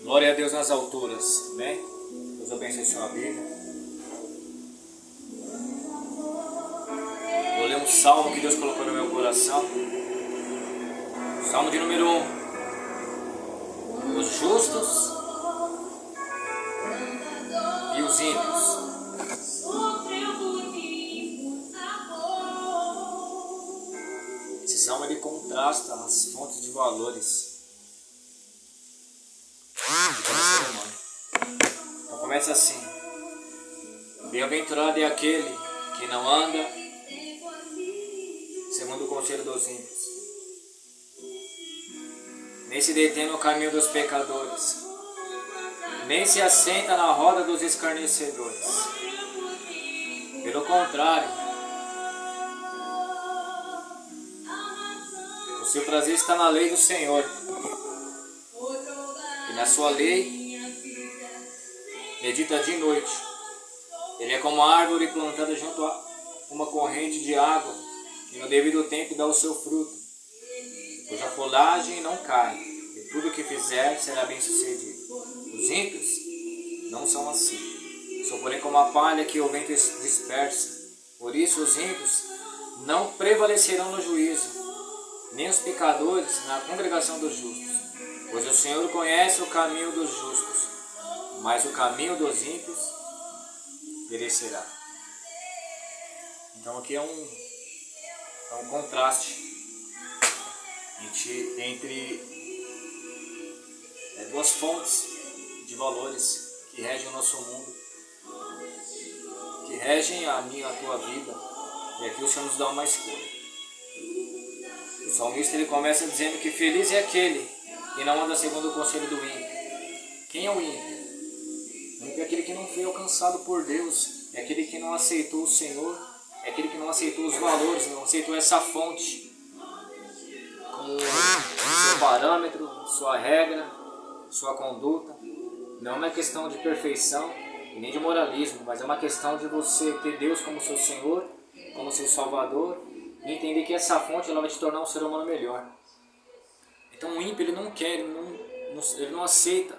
Glória a Deus nas alturas, amém? Deus abençoe sua vida. Vou ler um salmo que Deus colocou no meu coração. Salmo de número 1. Os justos e os ímpios. Esse salmo ele contrasta as fontes de valores de cada ser humano. Então começa assim: bem-aventurado é aquele que não anda segundo o conselho dos ímpios, nem se detém no caminho dos pecadores, nem se assenta na roda dos escarnecedores. Pelo contrário, o seu prazer está na lei do Senhor, e na sua lei medita dia e noite. Ele é como a árvore plantada junto a uma corrente de água, que no devido tempo dá o seu fruto, cuja folhagem não cai, e tudo o que fizer será bem sucedido. Os ímpios não são assim, são porém como a palha que o vento dispersa. Por isso os ímpios não prevalecerão no juízo, nem os pecadores na congregação dos justos. Pois o Senhor conhece o caminho dos justos, mas o caminho dos ímpios perecerá. Então aqui é um contraste entre duas fontes de valores que regem o nosso mundo, que regem a minha e a tua vida. E aqui o Senhor nos dá uma escolha. O salmista ele começa dizendo que feliz é aquele que não anda segundo o conselho do ímpio. Quem é o ímpio? O ímpio é aquele que não foi alcançado por Deus, é aquele que não aceitou o Senhor, é aquele que não aceitou os valores, não aceitou essa fonte como seu parâmetro, sua regra, sua conduta. Não é uma questão de perfeição e nem de moralismo, mas é uma questão de você ter Deus como seu Senhor, como seu Salvador, e entender que essa fonte ela vai te tornar um ser humano melhor. Então o ímpio ele não quer, ele não aceita,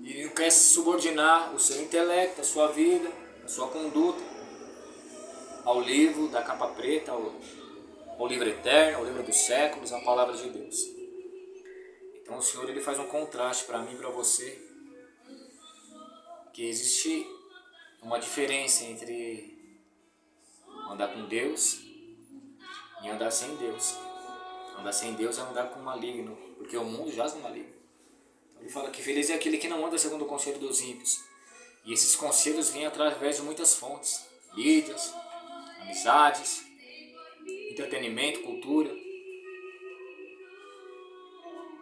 ele não quer se subordinar o seu intelecto, a sua vida, a sua conduta ao livro da capa preta, ao livro eterno, ao livro dos séculos, a palavra de Deus. Então o Senhor ele faz um contraste para mim e para você, que existe uma diferença entre andar com Deus e andar sem Deus. Andar sem Deus é andar com o maligno, porque o mundo jaz no maligno. Então ele fala que feliz é aquele que não anda segundo o conselho dos ímpios. E esses conselhos vêm através de muitas fontes: mídias, amizades, entretenimento, cultura,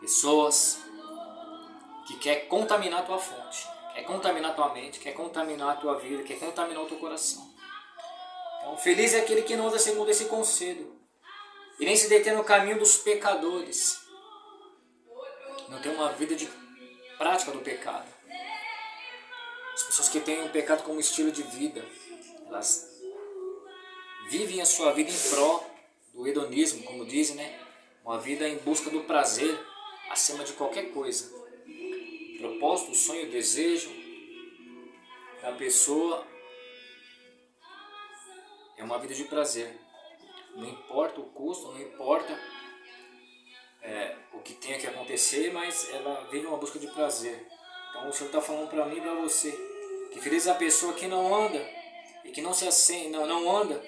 pessoas que quer contaminar a tua fonte, quer contaminar a tua mente, quer contaminar a tua vida, quer contaminar o teu coração. Então feliz é aquele que não anda segundo esse conselho e nem se detém no caminho dos pecadores. Não tem uma vida de prática do pecado. As pessoas que têm o pecado como estilo de vida, elas vivem a sua vida em prol do hedonismo, como dizem, né? Uma vida em busca do prazer acima de qualquer coisa. O propósito, o sonho, o desejo da pessoa é uma vida de prazer. Não importa o custo, não importa o que tenha que acontecer, mas ela vive uma busca de prazer. Então o Senhor está falando para mim e para você que feliz é a pessoa que não anda e que não se assenta, não anda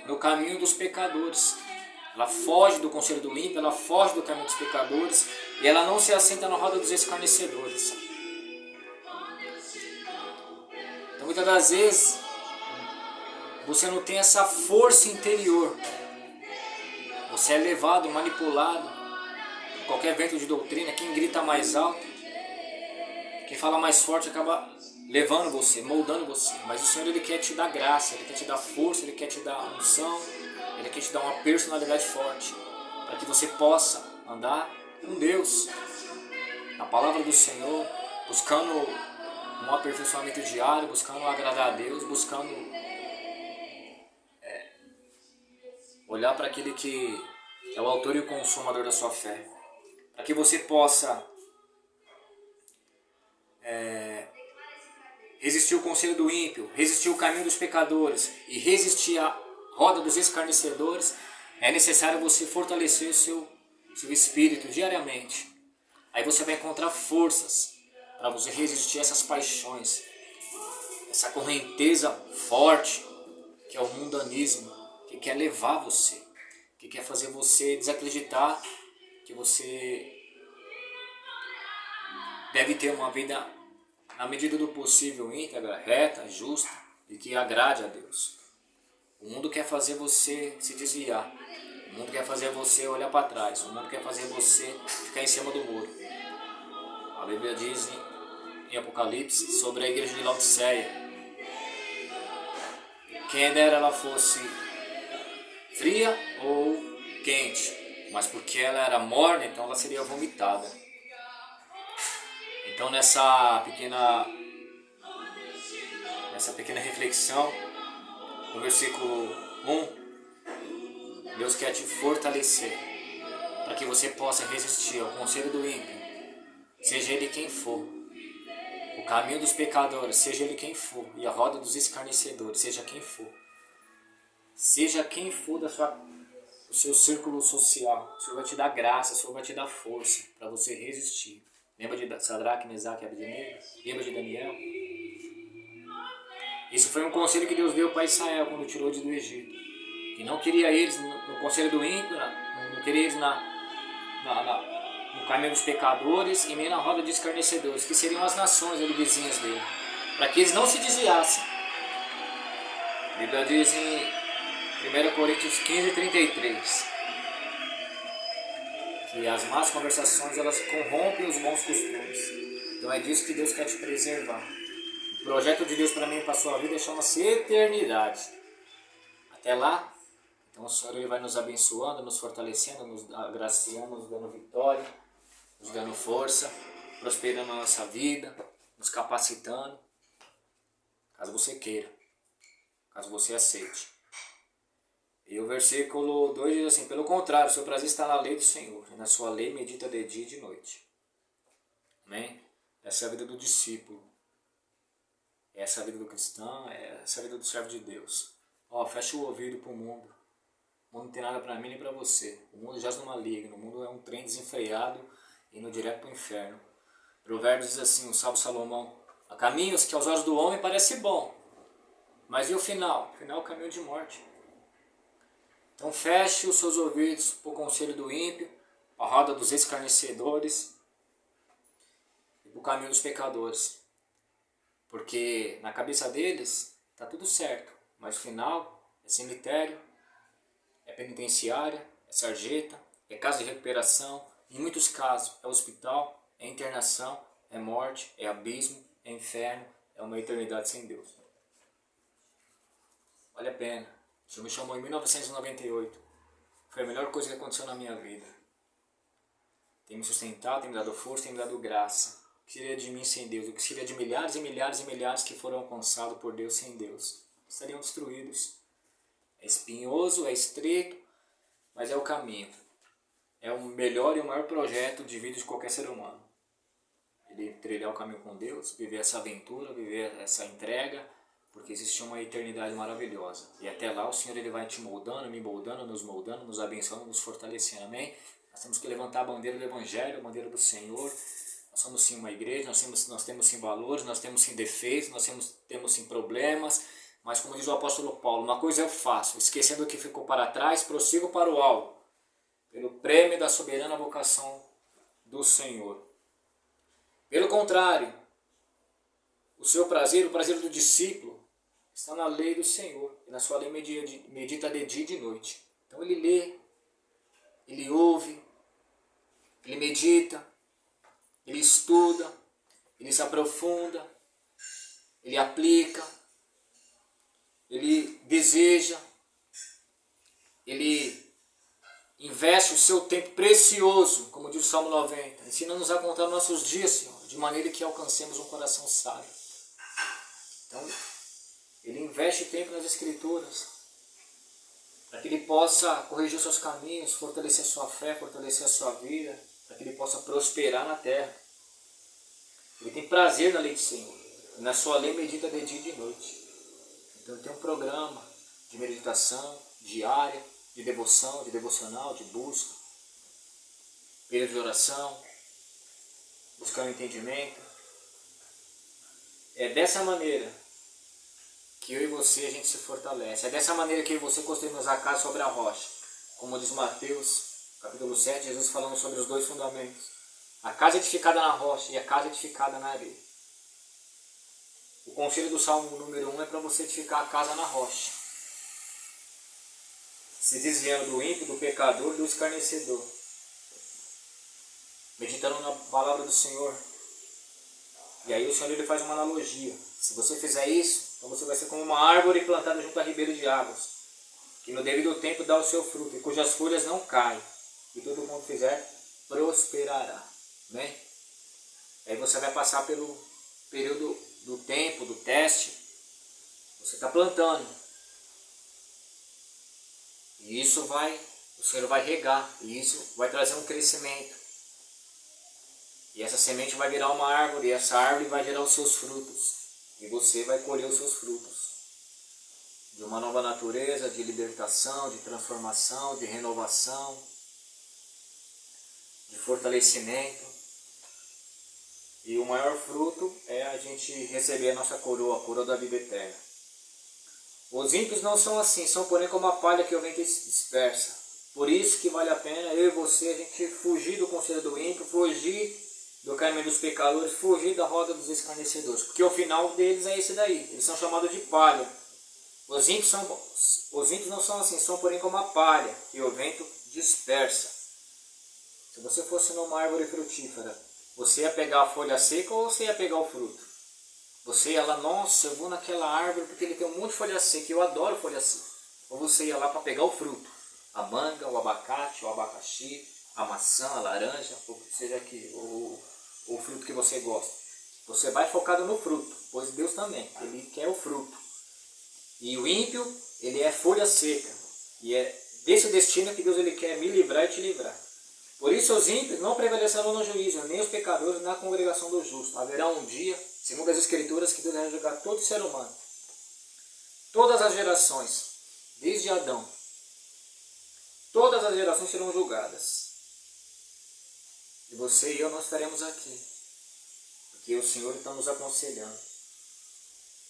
no caminho dos pecadores. Ela foge do conselho do ímpio, ela foge do caminho dos pecadores e ela não se assenta na roda dos escarnecedores. Então muitas das vezes você não tem essa força interior. Você é levado, manipulado por qualquer vento de doutrina. Quem grita mais alto, quem fala mais forte acaba levando você, moldando você. Mas o Senhor ele quer te dar graça, ele quer te dar força, ele quer te dar unção, ele quer te dar uma personalidade forte, para que você possa andar com Deus, na palavra do Senhor, buscando um aperfeiçoamento diário, buscando agradar a Deus, buscando olhar para aquele que é o autor e o consumador da sua fé, para que você possa resistir o conselho do ímpio, resistir o caminho dos pecadores e resistir à roda dos escarnecedores, é necessário você fortalecer o seu espírito diariamente. Aí você vai encontrar forças para você resistir a essas paixões, essa correnteza forte que é o mundanismo, que quer levar você, que quer fazer você desacreditar que você deve ter uma vida, na medida do possível, íntegra, reta, justa e que agrade a Deus. O mundo quer fazer você se desviar. O mundo quer fazer você olhar para trás. O mundo quer fazer você ficar em cima do muro. A Bíblia diz em Apocalipse sobre a igreja de Laodiceia: quem dera ela fosse fria ou quente, mas porque ela era morna, então ela seria vomitada. Então nessa pequena reflexão, no versículo 1, Deus quer te fortalecer para que você possa resistir ao conselho do ímpio, seja ele quem for, o caminho dos pecadores, seja ele quem for, e a roda dos escarnecedores, seja quem for do seu círculo social. O Senhor vai te dar graça, o Senhor vai te dar força para você resistir. Lembra de Sadraque, Mesaque e Abednego? Lembra de Daniel? Isso foi um conselho que Deus deu para Israel quando tirou eles do Egito. Que não queria eles no conselho do ímpio, não queria eles no caminho dos pecadores e nem na roda de escarnecedores, que seriam as nações ali vizinhas dele, para que eles não se desviassem. A Bíblia diz em 1 Coríntios 15:33 que as más conversações elas corrompem os bons costumes. Então é disso que Deus quer te preservar. O projeto de Deus para mim e para a sua vida chama-se eternidade. Até lá, então o Senhor ele vai nos abençoando, nos fortalecendo, nos agraciando, nos dando vitória, nos dando força, prosperando a nossa vida, nos capacitando, caso você queira, caso você aceite. E o versículo 2 diz assim: pelo contrário, o seu prazer está na lei do Senhor, e na sua lei medita de dia e de noite. Amém? Essa é a vida do discípulo. Essa é a vida do cristão, essa é a vida do servo de Deus. Fecha o ouvido para o mundo. O mundo não tem nada para mim nem para você. O mundo jaz no maligno. O mundo é um trem desenfreado indo direto para o inferno. Provérbios diz assim, o sábio Salomão: há caminhos que aos olhos do homem parece bom, mas e o final? O final é o caminho de morte. Então feche os seus ouvidos para o conselho do ímpio, a roda dos escarnecedores e para o caminho dos pecadores. Porque na cabeça deles está tudo certo, mas o final é cemitério, é penitenciária, é sarjeta, é casa de recuperação, em muitos casos é hospital, é internação, é morte, é abismo, é inferno, é uma eternidade sem Deus. Vale a pena. O Senhor me chamou em 1998. Foi a melhor coisa que aconteceu na minha vida. Tem me sustentado, tem me dado força, tem me dado graça. O que seria de mim sem Deus? O que seria de milhares e milhares e milhares que foram alcançados por Deus sem Deus? Estariam destruídos. É espinhoso, é estreito, mas é o caminho. É o melhor e o maior projeto de vida de qualquer ser humano. Ele trilhar o caminho com Deus, viver essa aventura, viver essa entrega, porque existe uma eternidade maravilhosa. E até lá o Senhor ele vai te moldando, me moldando, nos abençoando, nos fortalecendo. Amém? Nós temos que levantar a bandeira do Evangelho, a bandeira do Senhor. Nós somos sim uma igreja, nós temos sim valores, nós temos sim defeitos, nós temos sim problemas. Mas como diz o apóstolo Paulo, uma coisa eu faço, esquecendo o que ficou para trás, prossigo para o alvo, pelo prêmio da soberana vocação do Senhor. Pelo contrário, o seu prazer, o prazer do discípulo, está na lei do Senhor, e na sua lei medita de dia e de noite. Então ele lê, ele ouve, ele medita, ele estuda, ele se aprofunda, ele aplica, ele deseja, ele investe o seu tempo precioso, como diz o Salmo 90. Ensina-nos a contar nossos dias, Senhor, de maneira que alcancemos um coração sábio. Então, ele investe tempo nas Escrituras, para que ele possa corrigir os seus caminhos, fortalecer a sua fé, fortalecer a sua vida, para que ele possa prosperar na terra. Ele tem prazer na lei do Senhor. E na sua lei medita de dia e de noite. Então ele tem um programa de meditação diária, de devoção, de devocional, de busca, período de oração, buscando entendimento. É dessa maneira que eu e você a gente se fortalece. É dessa maneira que eu e você construímos a casa sobre a rocha. Como diz Mateus, capítulo 7, Jesus falando sobre os dois fundamentos. A casa edificada na rocha e a casa edificada na areia. O conselho do Salmo número 1 é para você edificar a casa na rocha. Se desviando do ímpio, do pecador e do escarnecedor. Meditando na palavra do Senhor. E aí o Senhor ele faz uma analogia. Se você fizer isso, então você vai ser como uma árvore plantada junto a ribeiros de águas, que no devido tempo dá o seu fruto, e cujas folhas não caem, e todo mundo fizer, prosperará. Bem? Aí você vai passar pelo período do tempo, do teste. Você está plantando. E isso o Senhor vai regar, e isso vai trazer um crescimento. E essa semente vai virar uma árvore, e essa árvore vai gerar os seus frutos. E você vai colher os seus frutos. De uma nova natureza, de libertação, de transformação, de renovação, de fortalecimento. E o maior fruto é a gente receber a nossa coroa, a coroa da vida eterna. Os ímpios não são assim, são porém como a palha que o vento dispersa. Por isso que vale a pena eu e você a gente fugir do conselho do ímpio, fugir do caminho dos pecadores, fugir da roda dos escarnecedores. Porque o final deles é esse daí, eles são chamados de palha. Os ímpios não são assim, são porém como a palha que o vento dispersa. Se você fosse numa árvore frutífera, você ia pegar a folha seca ou você ia pegar o fruto? Você ia lá, nossa, eu vou naquela árvore porque ele tem um monte de folha seca, eu adoro folha seca. Ou você ia lá para pegar o fruto, a manga, o abacate, o abacaxi, a maçã, a laranja, ou seja o fruto que você gosta. Você vai focado no fruto, pois Deus também, ele quer o fruto. E o ímpio, ele é folha seca. E é desse destino que Deus ele quer me livrar e te livrar. Por isso os ímpios não prevalecerão no juízo, nem os pecadores na congregação dos justos. Haverá um dia, segundo as Escrituras, que Deus vai julgar todo ser humano. Todas as gerações, desde Adão, todas as gerações serão julgadas. E você e eu não estaremos aqui. Porque o Senhor está nos aconselhando.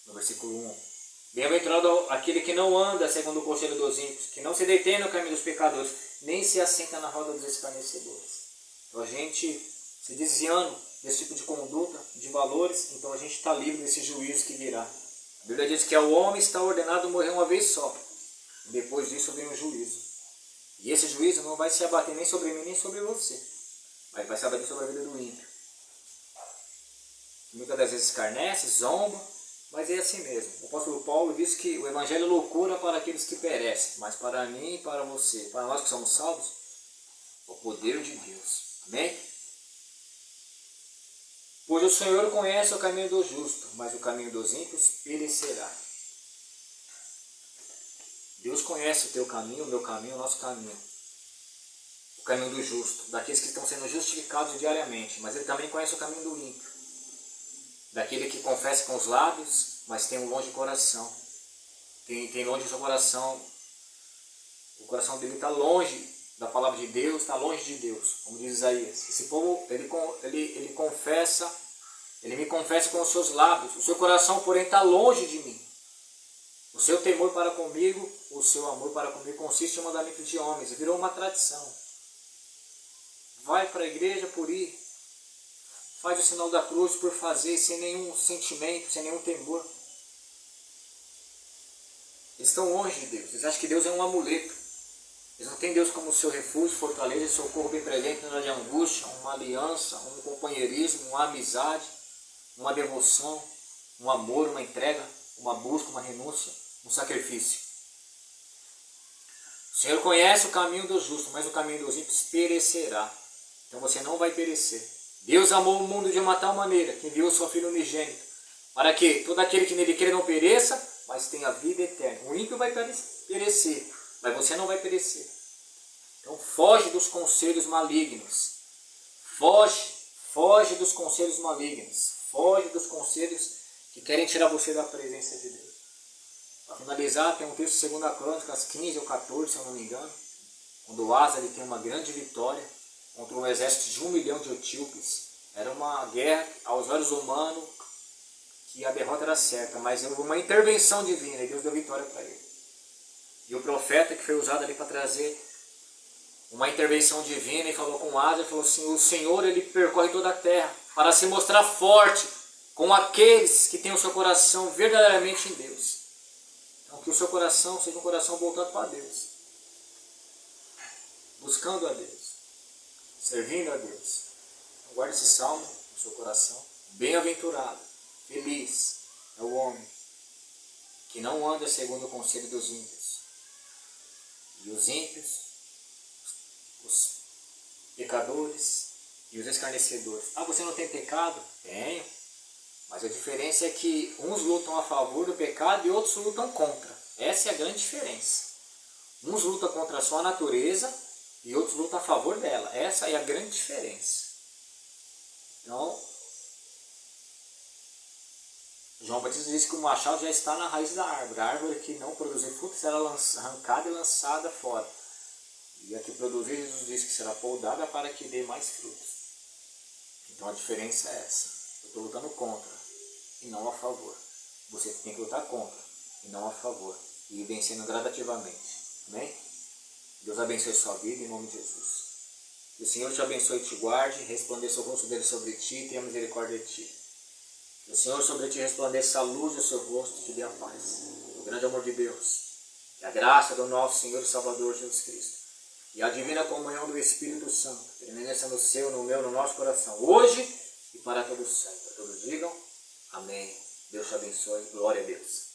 No versículo 1. Bem-aventurado aquele que não anda segundo o conselho dos ímpios, que não se detém no caminho dos pecadores, nem se assenta na roda dos escarnecedores. Então a gente se desviando desse tipo de conduta, de valores, então a gente está livre desse juízo que virá. A Bíblia diz que ao homem está ordenado morrer uma vez só. Depois disso vem o juízo. E esse juízo não vai se abater nem sobre mim, nem sobre você. Mas vai se abater sobre a vida do ímpio. Muitas das vezes escarnece, zomba, mas é assim mesmo. O apóstolo Paulo diz que o evangelho é loucura para aqueles que perecem, mas para mim e para você, para nós que somos salvos, o poder de Deus. Amém? Pois o Senhor conhece o caminho do justo, mas o caminho dos ímpios perecerá. Deus conhece o teu caminho, o meu caminho, o nosso caminho. O caminho do justo, daqueles que estão sendo justificados diariamente, mas Ele também conhece o caminho do ímpio. Daquele que confessa com os lábios, mas tem um longe coração. Tem longe o seu coração. O coração dele está longe da palavra de Deus, está longe de Deus. Como diz Isaías. Esse povo, ele confessa, ele me confessa com os seus lábios. O seu coração, porém, está longe de mim. O seu temor para comigo, o seu amor para comigo consiste em mandamento de homens. Virou uma tradição. Vai para a igreja por ir. Faz o sinal da cruz por fazer, sem nenhum sentimento, sem nenhum temor. Eles estão longe de Deus. Eles acham que Deus é um amuleto. Eles não têm Deus como seu refúgio, fortaleza e socorro bem presente na hora de angústia, uma aliança, um companheirismo, uma amizade, uma devoção, um amor, uma entrega, uma busca, uma renúncia, um sacrifício. O Senhor conhece o caminho do justo, mas o caminho dos ímpios perecerá. Então você não vai perecer. Deus amou o mundo de uma tal maneira que enviou o seu Filho unigênito, para que todo aquele que nele crê não pereça, mas tenha vida eterna. O ímpio vai perecer, mas você não vai perecer. Então foge dos conselhos malignos. Foge dos conselhos malignos. Foge dos conselhos que querem tirar você da presença de Deus. Para finalizar, tem um texto de 2 Crônicas 15 ou 14, se eu não me engano, quando Asa ele tem uma grande vitória contra um exército de 1 milhão de etíopes. Era uma guerra aos olhos humanos que a derrota era certa, mas houve uma intervenção divina e Deus deu vitória para ele. E o profeta que foi usado ali para trazer uma intervenção divina e falou com Asa, falou assim, o Senhor ele percorre toda a terra para se mostrar forte com aqueles que têm o seu coração verdadeiramente em Deus. Então que o seu coração seja um coração voltado para Deus, buscando a Deus, servindo a Deus. Então, guarde esse salmo no seu coração. Bem-aventurado, feliz é o homem que não anda segundo o conselho dos ímpios. E os ímpios, os pecadores e os escarnecedores. Ah, você não tem pecado? Tenho. Mas a diferença é que uns lutam a favor do pecado e outros lutam contra. Essa é a grande diferença. Uns lutam contra a sua natureza e outros lutam a favor dela. Essa é a grande diferença. Então, João Batista disse que o machado já está na raiz da árvore. A árvore que não produzir frutos será arrancada e lançada fora. E a que produzir, Jesus disse que será podada para que dê mais frutos. Então a diferença é essa. Eu estou lutando contra e não a favor. Você tem que lutar contra e não a favor. E ir vencendo gradativamente. Amém? Deus abençoe sua vida em nome de Jesus. Que o Senhor te abençoe e te guarde, resplandeça o rosto dele sobre ti e tenha misericórdia de ti. Que o Senhor sobre ti resplandeça a luz do seu rosto e te dê a paz. O grande amor de Deus, e a graça do nosso Senhor e Salvador Jesus Cristo, e a divina comunhão do Espírito Santo, permaneça no seu, no meu, no nosso coração, hoje e para todos sempre. Todos digam amém. Deus te abençoe. Glória a Deus.